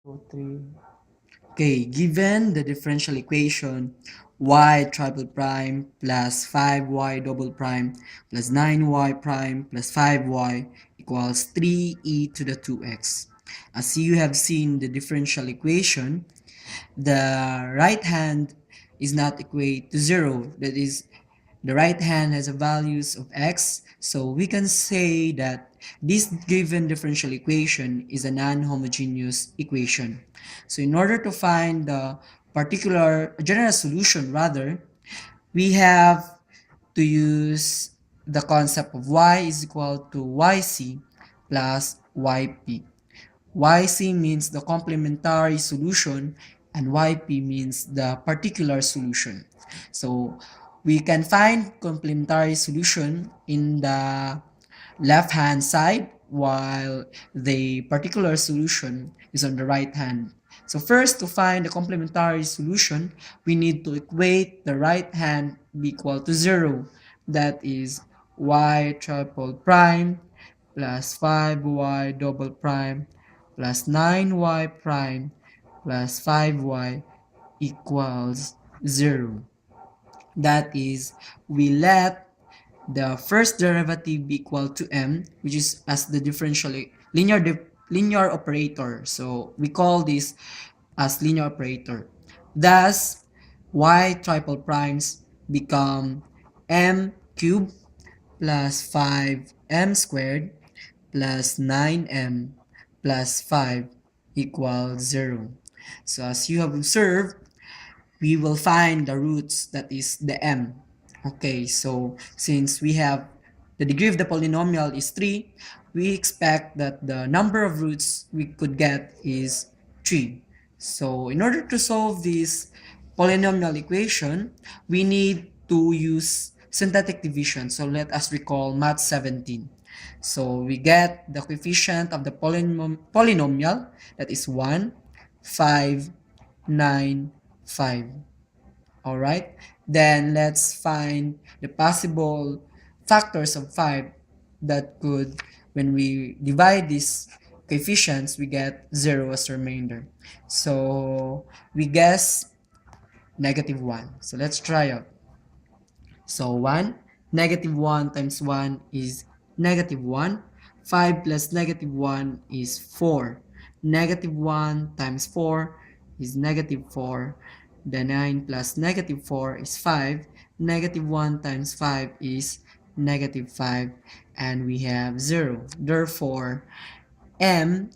3. Okay, given the differential equation y triple prime plus 5y double prime plus 9y prime plus 5y equals 3e to the 2x. As you have seen the differential equation, the right hand is not equate to 0. That is, the right hand has a values of x, so we can say that this given differential equation is a non-homogeneous equation. So in order to find the particular general solution rather, we have to use the concept of y is equal to yc plus yp. Yc means the complementary solution and Yp means the particular solution. So we can find complementary solution in the left hand side while the particular solution is on the right hand. So first, to find the complementary solution, we need to equate the right hand be equal to 0. That is y triple prime plus 5y double prime plus 9y prime plus 5y equals 0. That is, we let the first derivative be equal to m, which is as the differential linear operator. So we call this as linear operator. Thus, y triple primes become m cubed plus 5m squared plus 9m plus 5 equals 0. So as you have observed, we will find the roots, that is the m. Okay, so since we have the degree of the polynomial is 3, we expect that the number of roots we could get is 3. So in order to solve this polynomial equation, we need to use synthetic division. So let us recall Math 17. So we get the coefficient of the polynomial, that is 1, 5, 9, 5. All right, then let's find the possible factors of 5 that could, when we divide these coefficients, we get 0 as remainder. So we guess -1. So let's try out. So 1, -1 times 1 is -1. 5 plus -1 is 4. -1 times 4 is -4. The 9 plus -4 is 5. -1 times 5 is -5. And we have 0. Therefore, m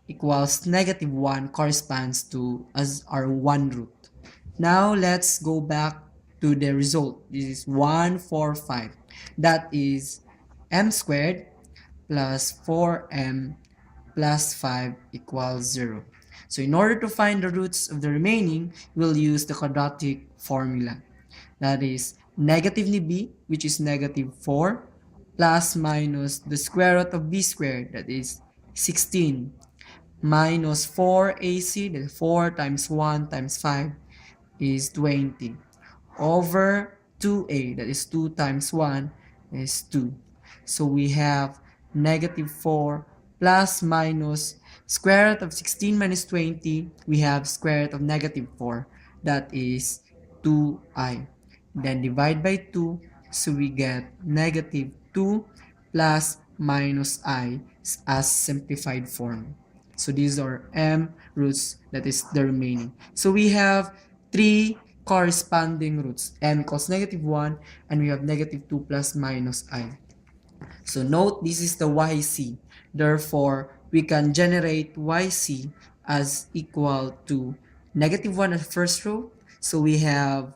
equals -1 corresponds to as our one root. Now let's go back to the result. This is 1, 4, 5. That is m squared plus 4m plus 5 equals 0. So in order to find the roots of the remaining, we'll use the quadratic formula. That is negatively b, which is -4, plus minus the square root of b squared, that is 16, minus 4ac, that is 4 times 1 times 5 is 20, over 2a, that is 2 times 1 is 2. So we have -4 plus minus square root of 16 minus 20, we have square root of -4, that is 2i. Then divide by 2, so we get -2 plus minus I as simplified form. So these are m roots, that is the remaining. So we have 3 corresponding roots. M equals -1 and we have -2 plus minus I. So note, this is the YC. Therefore, we can generate YC as equal to -1 at first row. So we have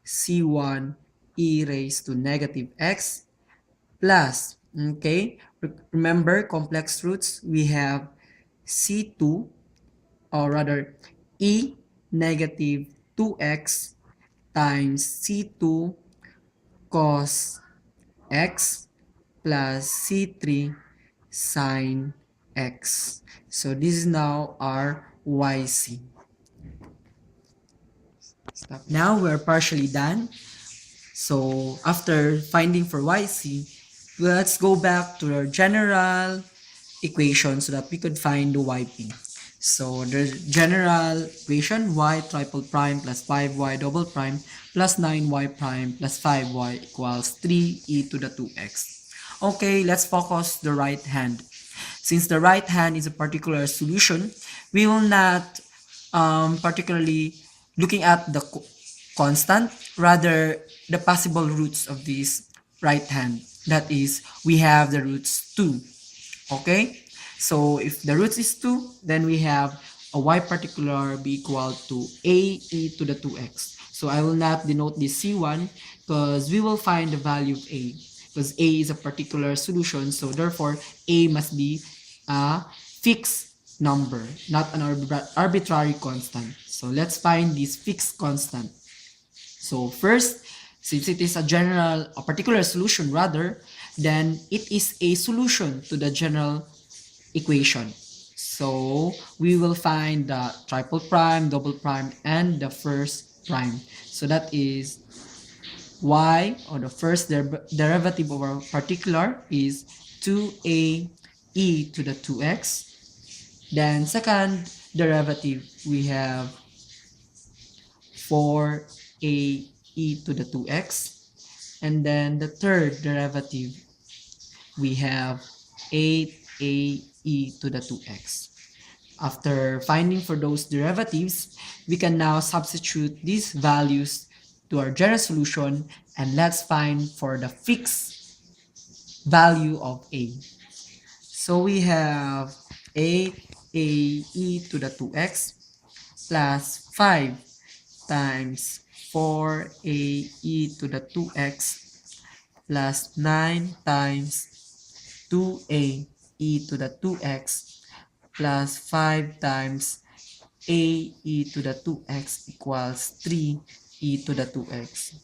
C1 e raised to -x plus, okay, remember complex roots, we have C2, or rather e -2x times C2 cos x plus C3 sine x. So this is now our YC. Now we're partially done. So after finding for YC, let's go back to our general equation so that we could find the YP. So the general equation y triple prime plus 5y double prime plus 9y prime plus 5y equals 3e to the 2x. Okay, let's focus the right hand. Since the right hand is a particular solution, we will not particularly looking at the constant, rather the possible roots of this right hand. That is, we have the roots 2. Okay, so if the roots is 2, then we have a y particular be equal to a e to the 2x. So I will not denote this c1 because we will find the value of a, because a is a particular solution, so therefore a must be a fixed number, not an arbitrary constant. So let's find this fixed constant. So first, since it is a particular solution rather, then it is a solution to the general equation. So we will find the triple prime, double prime, and the first prime. So that is y, or the first derivative of our particular, is 2a e to the 2x. Then second derivative, we have 4a e to the 2x. And then the third derivative, we have 8a e to the 2x. After finding for those derivatives, we can now substitute these values to our general solution, and let's find for the fixed value of a. So we have 8a e to the 2x plus 5 times 4a e to the 2x plus 9 times 2a e to the 2x plus 5 times a e to the 2x equals 3 e to the 2x.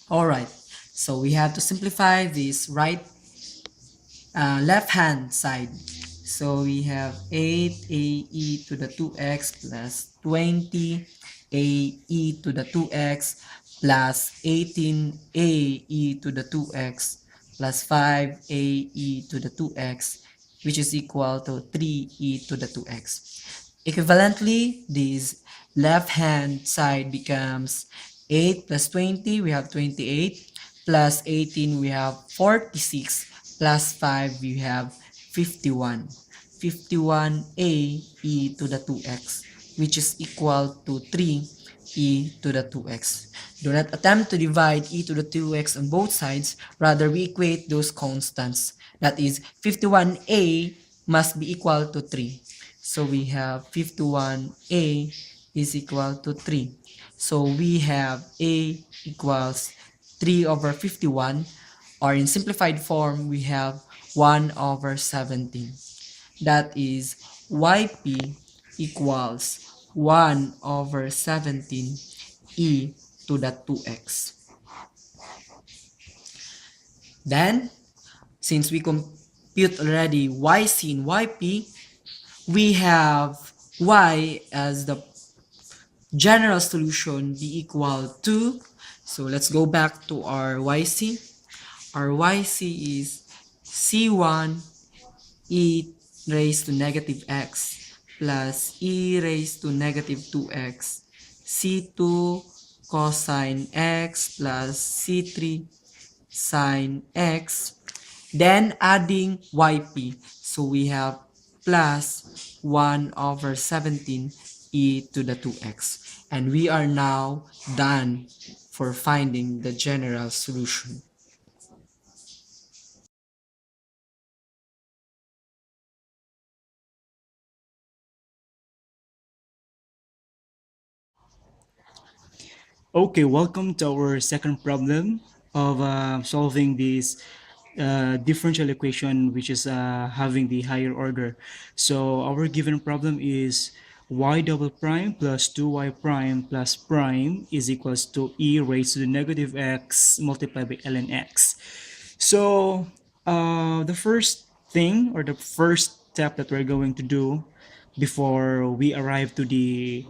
Alright, so we have to simplify this left hand side. So we have 8a e to the 2x plus 20 a e to the 2x plus 18a e to the 2x plus 5a e to the 2x, which is equal to 3e to the 2x. Equivalently, this left hand side becomes 8 plus 20, we have 28, plus 18, we have 46, plus 5, we have 51. 51a e to the 2x, which is equal to 3 e to the 2x. Do not attempt to divide e to the 2x on both sides, rather we equate those constants. That is, 51a must be equal to 3. So we have 51a is equal to 3. So we have a equals 3 over 51, or in simplified form, we have 1 over 17. That is yp equals 1 over 17 e to the 2x. Then, since we compute already yc and yp, we have y as the general solution be equal to, so let's go back to our yc. Our yc is c1 e raised to negative x plus e raised to negative 2x, c2 cosine x plus c3 sine x, then adding yp. So we have plus 1 over 17 e to the 2x. And we are now done for finding the general solution. Okay, welcome to our second problem of solving this differential equation, which is having the higher order. So our given problem is y double prime plus 2y prime plus prime is equals to e raised to the negative x multiplied by ln x. So the first thing, or the first step that we're going to do before we arrive to the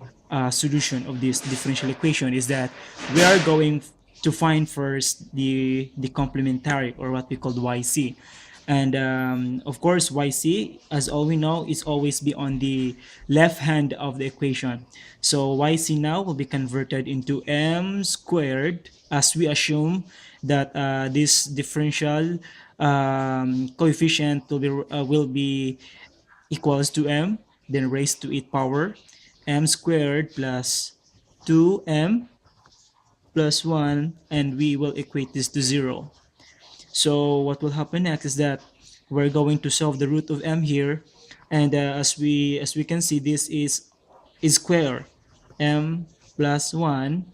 solution of this differential equation is that we are going to find first the complementary, or what we call yc. And of course, yc, as all we know, is always be on the left hand of the equation. So yc now will be converted into m squared, as we assume that this differential coefficient will be equals to m, then raised to 8 power m squared plus 2m plus 1, and we will equate this to 0. So what will happen next is that we're going to solve the root of m here, and as we can see, this is square m plus 1,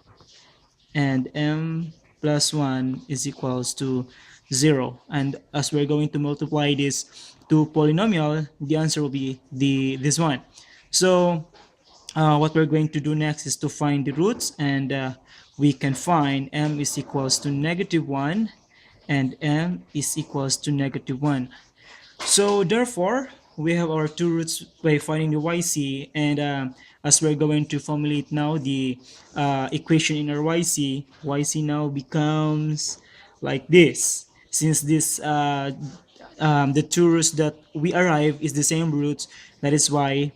and m plus 1 is equals to 0. And as we're going to multiply this to polynomial, the answer will be this one. So what we're going to do next is to find the roots, and we can find m is equals to -1 and m is equals to -1. So therefore, we have our two roots by finding the yc, and as we're going to formulate now the equation in our yc now becomes like this. Since this the two roots that we arrive is the same roots, that is why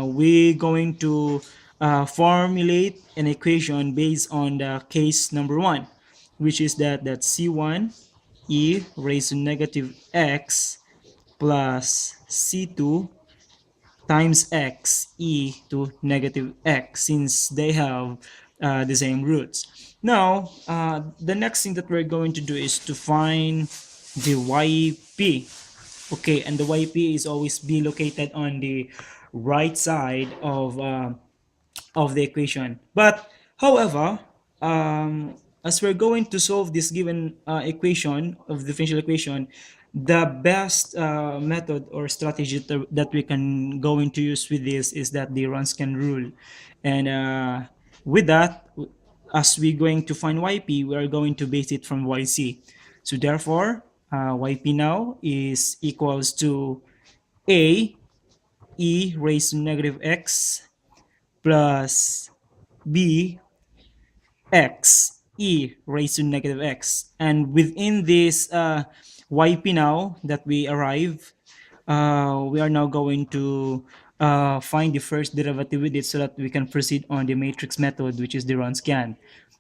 we're going to formulate an equation based on the case number 1, which is that c1 e raised to negative x plus c2 times x e to negative x, since they have the same roots. Now, the next thing that we're going to do is to find the yp. Okay, and the yp is always be located on the right side of the equation. But however, as we're going to solve this given equation of differential equation, the best method or strategy that we can going to use with this is that the Wronskian rule. And with that, as we're going to find yp, we are going to base it from yc. So therefore, yp now is equals to a e raised to negative x plus b x e raised to negative x. And within this yp now that we arrive, we are now going to find the first derivative with it so that we can proceed on the matrix method, which is the Wronskian.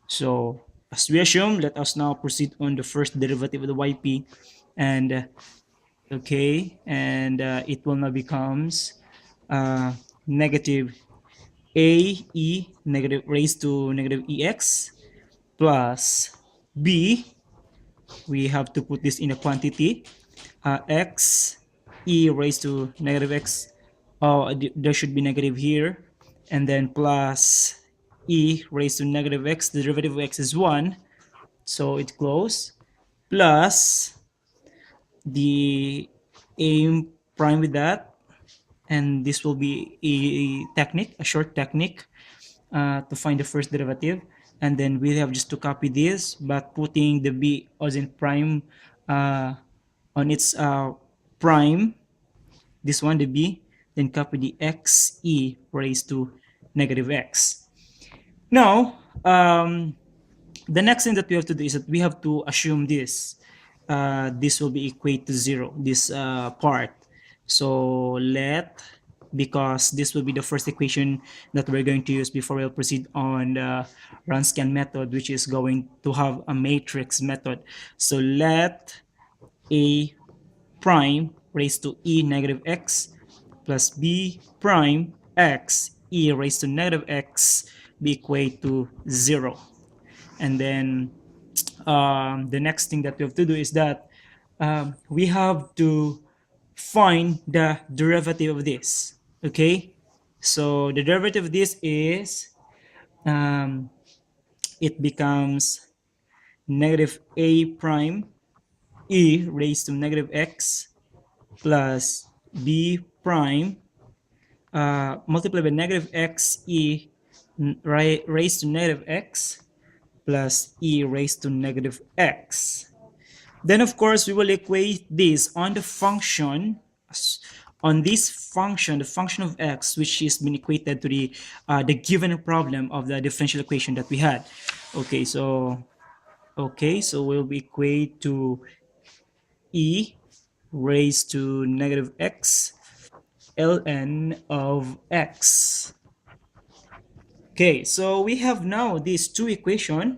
So as we assume, let us now proceed on the first derivative of the yp, and okay, and it will now becomes negative a e negative raised to negative ex plus b, we have to put this in a quantity, x e raised to negative x, there should be negative here, and then plus e raised to negative x, the derivative of x is 1, so it close, plus the a prime with that, and this will be a short technique to find the first derivative. And then we have just to copy this, but putting the b as in prime on its prime, this one, the b, then copy the x e raised to negative x. Now, the next thing that we have to do is that we have to assume this. This will be equate to 0, this part. So because this will be the first equation that we're going to use before we'll proceed on the Wronskian method, which is going to have a matrix method. So let a prime raised to e negative x plus b prime x e raised to negative x be equate to 0. And then the next thing that we have to do is that we have to find the derivative of this. Okay, so the derivative of this is it becomes negative a prime e raised to negative x plus b prime multiplied by negative x e raised to negative x plus e raised to negative x. Then of course we will equate this on the function, on this function, the function of x, which is been equated to the given problem of the differential equation that we had. Okay, so we'll equate to e raised to negative x ln of x. Okay, so we have now these two equations.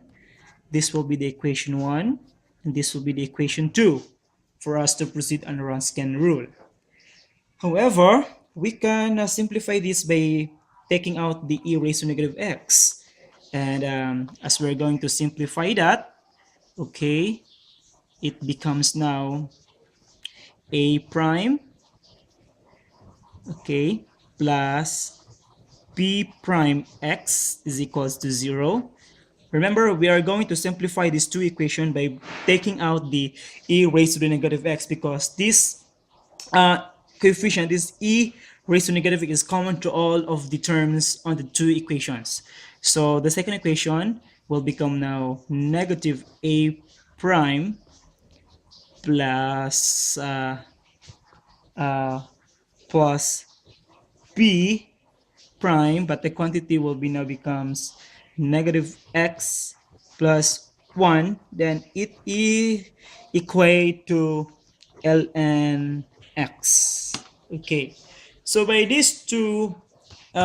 This will be the equation 1, and this will be the equation 2 for us to proceed on Wronskian rule. However, we can simplify this by taking out the e raised to negative x. And as we're going to simplify that, okay, it becomes now a prime, okay, plus p prime x is equals to 0. Remember, we are going to simplify these two equations by taking out the e raised to the negative x, because this coefficient, this e raised to negative x, is common to all of the terms on the two equations. So the second equation will become now negative a prime plus plus p prime, but the quantity will be now becomes negative x plus 1, then it equate to ln x. Okay, so by these two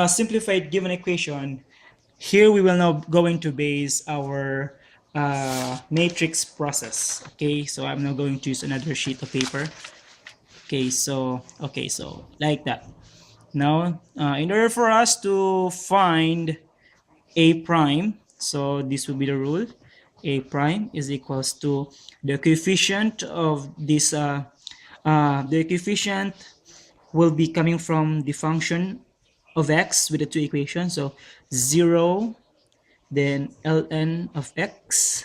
simplified given equation, here we will now going to base our matrix process. Okay, so I'm now going to use another sheet of paper. Okay, so like that. Now, in order for us to find a prime, so this will be the rule. A prime is equals to the coefficient of this. The coefficient will be coming from the function of x with the two equations. So 0, then ln of x,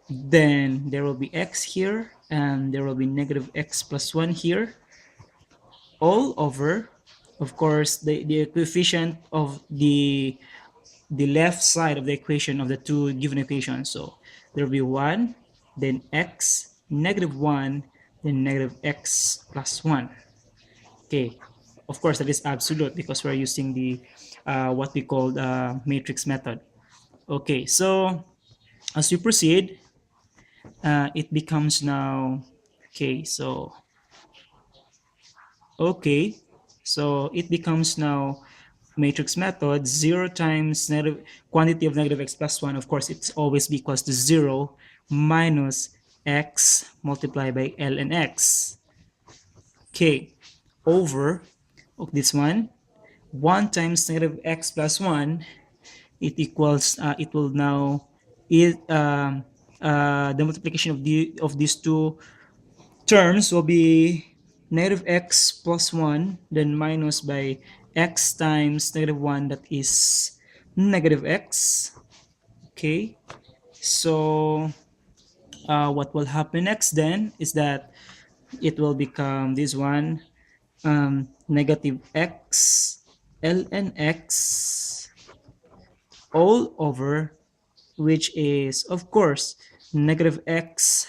then there will be x here, and there will be negative x plus 1 here, all over, of course, the coefficient of the left side of the equation of the two given equations. So there will be 1, then x, negative 1, then negative x plus 1. Okay, of course that is absolute because we're using the what we call the matrix method. Okay, so as we proceed, it becomes now, okay, so it becomes now matrix method. 0 times negative quantity of negative x plus 1, of course it's always be equals to 0 minus x multiplied by ln x, okay, over this one. 1 times negative x plus 1, it equals it will now the multiplication of these two terms will be negative x plus 1, then minus by x times negative 1, that is negative x. Okay, so what will happen next then is that it will become this one, negative x ln x all over, which is of course negative x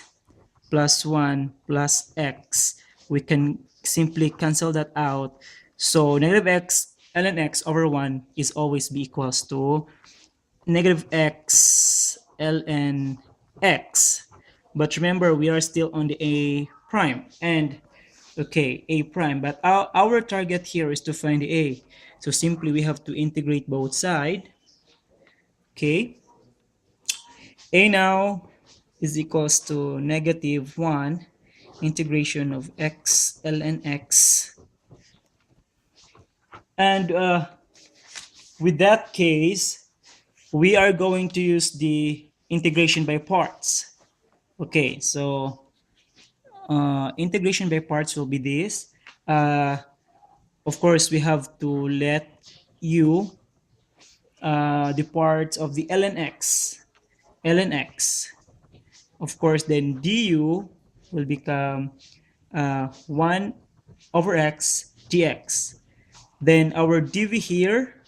plus 1 plus x. We can simply cancel that out. So negative x ln x over 1 is always be equals to negative x ln x. But remember, we are still on the a prime, and okay, a prime, but our target here is to find the a. So simply we have to integrate both sides. Okay, a now is equals to negative 1 integration of x ln x, and with that case we are going to use the integration by parts. Okay, so integration by parts will be this. Of course we have to let u the parts of the ln x, of course, then du will become 1 over x dx. Then our dv here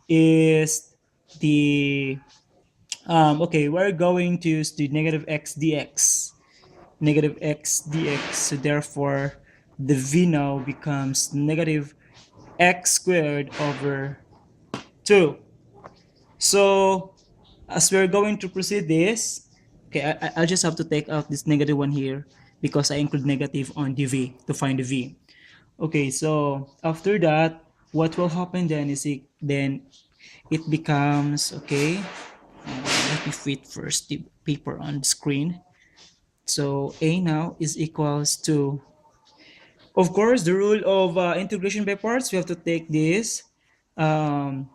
is the okay, we're going to use the negative x dx, so therefore the v now becomes negative x squared over 2. So as we're going to proceed this, okay, I'll just have to take out this negative one here, because I include negative on the v to find the v. Okay, so after that, what will happen then is it becomes, okay, let me fit first the paper on the screen. So a now is equals to, of course, the rule of integration by parts. We have to take this, um,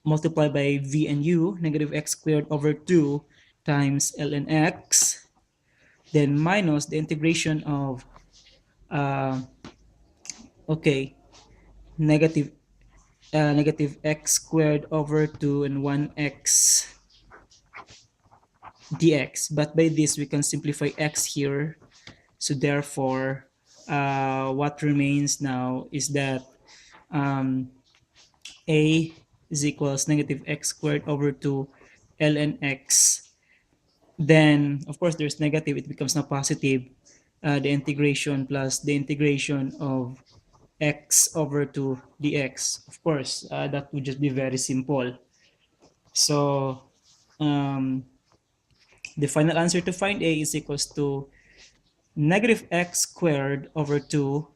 multiply by v and u, negative x squared over 2 times ln x, then minus the integration of, uh, okay, negative negative x squared over 2 and 1x dx. But by this, we can simplify x here. So therefore, what remains now is that um, a is equals negative x squared over 2 ln x. Then, of course, there's negative. It becomes now positive. The integration plus the integration of x over 2 dx. Of course, that would just be very simple. So the final answer to find a is equals to negative x squared over 2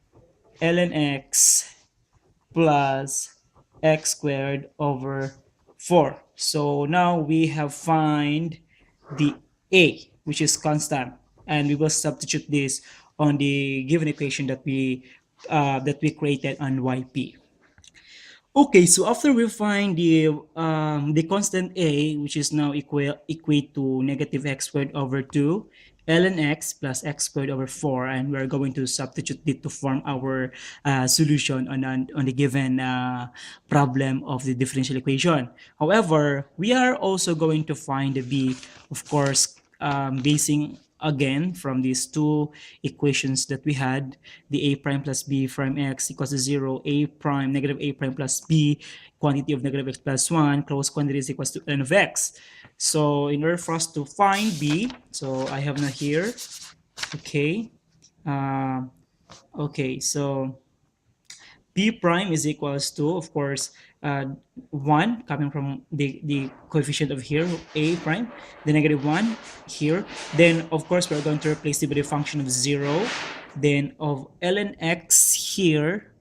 ln x plus x squared over 4. So now we have find the a, which is constant, and we will substitute this on the given equation that we created on yp. Okay, so after we find the constant a, which is now equate to negative x squared over 2 ln x plus x squared over 4, and we're going to substitute it to form our solution on the given problem of the differential equation. However, we are also going to find the b, of course, basing again from these two equations that we had, the a prime plus b prime x equals to 0, a prime negative a prime plus b, quantity of negative x plus 1, closed quantity is equals to n of x. So in order for us to find b, so I have now here, okay, okay, so b prime is equals to, of course, 1 coming from the coefficient of here, a prime, the negative 1 here. Then, of course, we're going to replace it with a function of 0. Then of ln x here,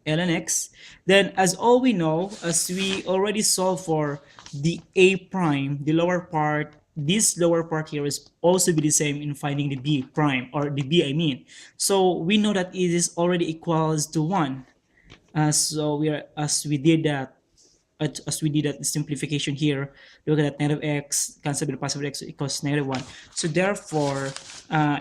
ln x. Then, as all we know, as we already solved for the a prime, the lower part, this lower part here is also be the same in finding the b prime, or the b I mean. So we know that it is already equals to 1. So we are, as we did that simplification here, look at that, negative x cancel with the positive x equals negative 1. So therefore,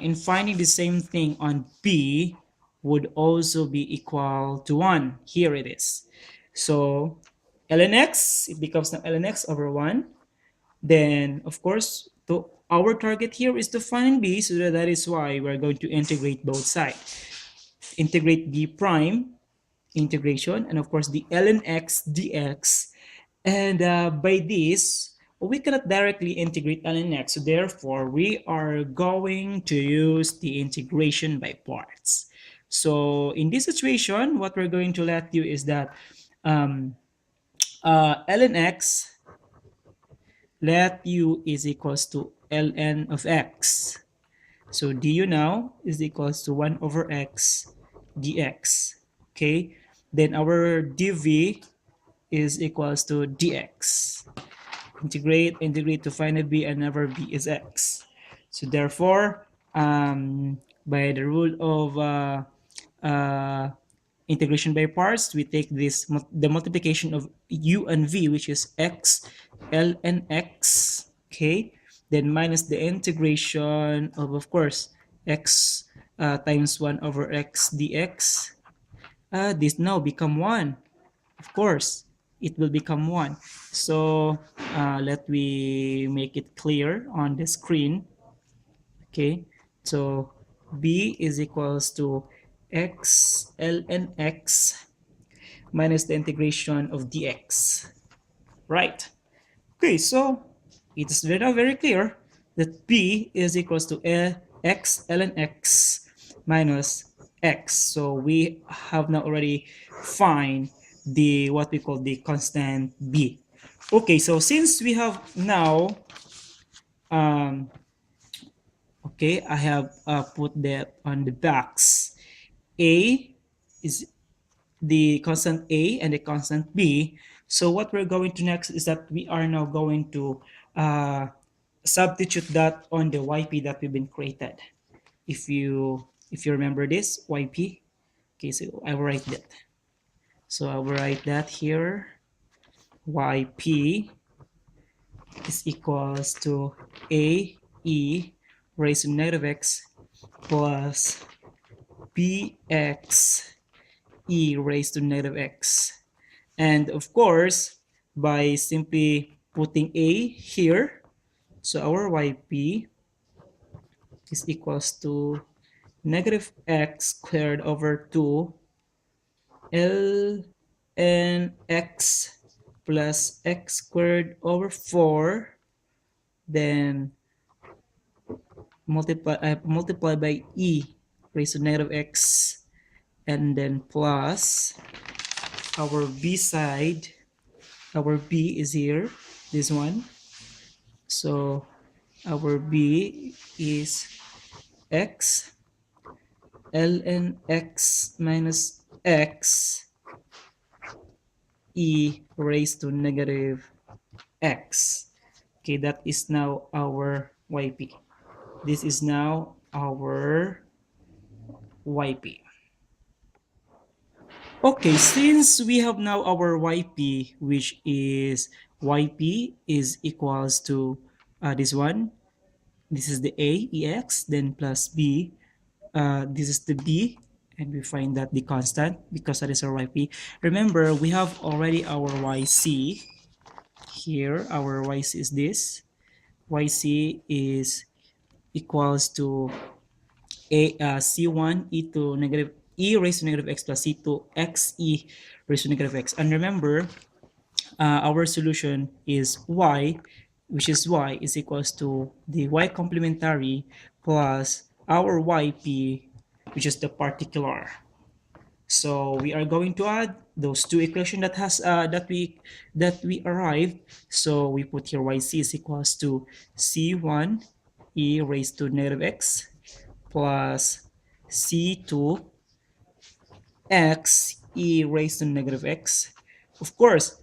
in finding the same thing on b would also be equal to 1. Here it is. So ln x, it becomes now ln x over 1. Then, of course, our target here is to find b, so that is why we're going to integrate both sides. Integrate b prime, integration, and of course the ln x dx, and by this we cannot directly integrate ln x, so therefore we are going to use the integration by parts. So in this situation, what we're going to let you is that ln x let u is equals to ln of x, so du now is equals to 1 over x dx. Okay, then our dv is equals to dx. Integrate to find a b, and never b is x. So therefore, by the rule of integration by parts, we take this, the multiplication of u and v, which is x ln x, okay, then minus the integration of course, x times 1 over x dx. This now become 1. Of course, it will become 1. So let me make it clear on the screen. Okay, so b is equals to x ln x minus the integration of dx. Right. Okay, so it is now very clear that b is equals to x ln x minus x. So we have now already find the what we call the constant b. Okay, so since we have now Okay, I have put that on the box. A is the constant A and the constant B. So what we're going to next is that we are now going to uh, substitute that on the YP that we've been created. If you remember this YP, okay, so I will write that. So I will write that here. YP is equals to AE raised to negative x plus BX e raised to negative x. And of course, by simply putting a here, so our yp is equals to negative x squared over 2 ln x plus x squared over 4, then multiply by e raised to negative x, and then plus our b side. Our b is here, this one. So our b is x ln x minus x e raised to negative x. Okay, that is now our yp. This is now our yp. Okay, since we have now our yp, which is yp is equals to this one. This is the a ex, then plus b. This is the b, and we find that the constant because that is our yp. Remember, we have already our yc here. Our yc is this. Yc is equals to c1 e to negative e raised to negative x plus c2 x e raised to negative x. And remember, our solution is y, which is y is equals to the y complementary plus our yp, which is the particular. So we are going to add those two equations that we arrived. So we put here yc is equals to c1 e raised to negative x plus c2 x e raised to negative x. Of course,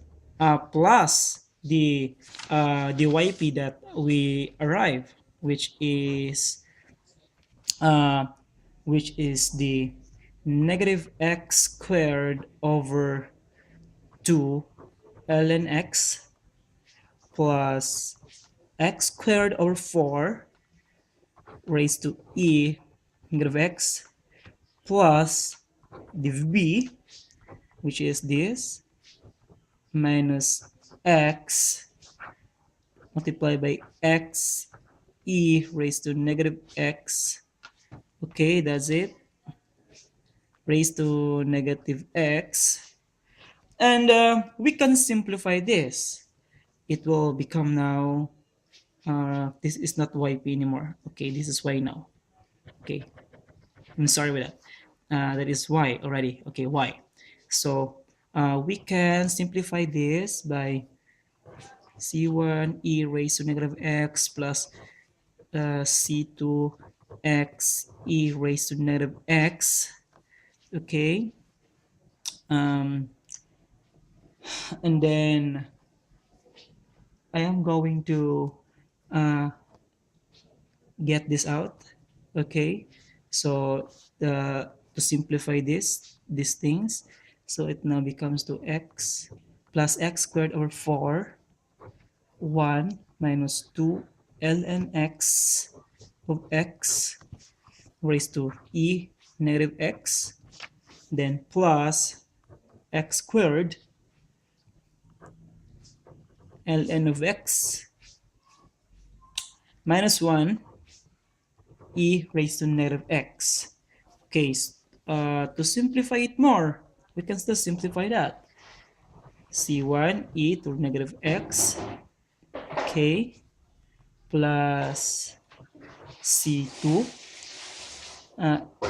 plus the yp that we arrive, which is the negative x squared over 2 ln x plus x squared over 4 raised to e negative x plus div b, which is this, minus x multiplied by x e raised to negative x. Okay, that's it, raised to negative x. And we can simplify this. It will become now, this is not yp anymore. Okay, this is y now. Okay, I'm sorry with that. That is y already. Okay, y. So we can simplify this by c1 e raised to negative x plus c2 x e raised to negative x. Okay, and then I am going to get this out. Okay, so to simplify these things, so it now becomes to x plus x squared over 4 1 minus 2 ln x of x raised to e negative x, then plus x squared ln of x minus 1 e raised to negative x. Okay, to simplify it more, we can still simplify that. c1 e to negative x, okay, plus c2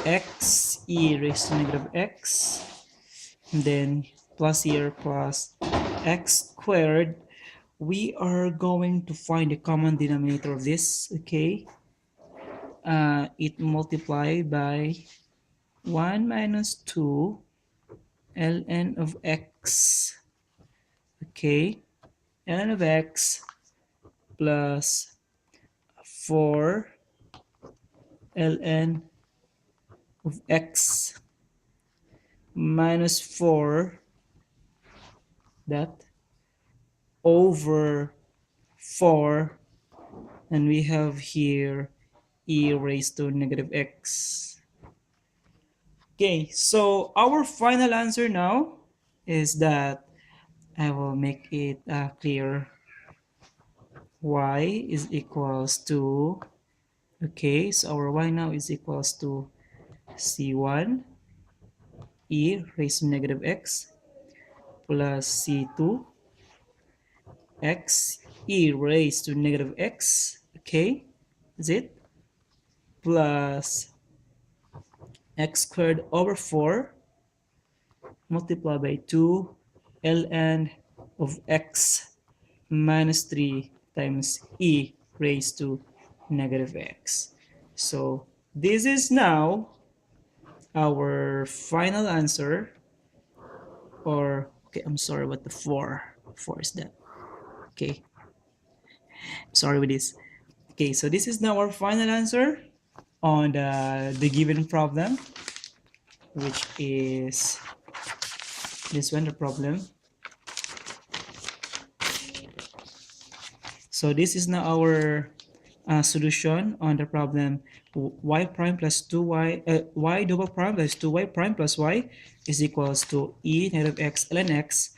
x e raised to negative x, and then plus here plus x squared. We are going to find the common denominator of this. Okay, it multiplied by 1 minus 2 ln of x. Okay, ln of x plus 4 ln of x minus 4 that over 4, and we have here e raised to negative x. Okay, so our final answer now is that I will make it clear. Y is equals to, okay, so our y now is equals to c1 e raised to negative x plus c2 x e raised to negative x, okay, is it, plus x squared over 4 multiplied by 2 ln of x minus 3 times e raised to negative x. So this is now our final answer, or okay, I'm sorry, what the 4 is that, okay, sorry with this. Okay, so this is now our final answer on the given problem, which is this one, the problem. So this is now our solution on the problem y prime plus 2y, y double prime plus 2y prime plus y is equals to e negative x ln x.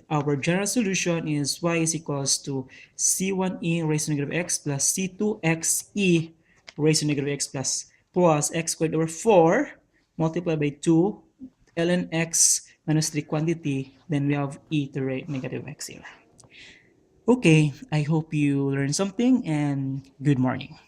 Our general solution is y is equals to c1e raised to negative x plus c2xe raised to negative x plus x squared over 4 multiplied by 2 ln x minus 3 quantity, then we have e to the negative x here. Okay, I hope you learned something, and good morning.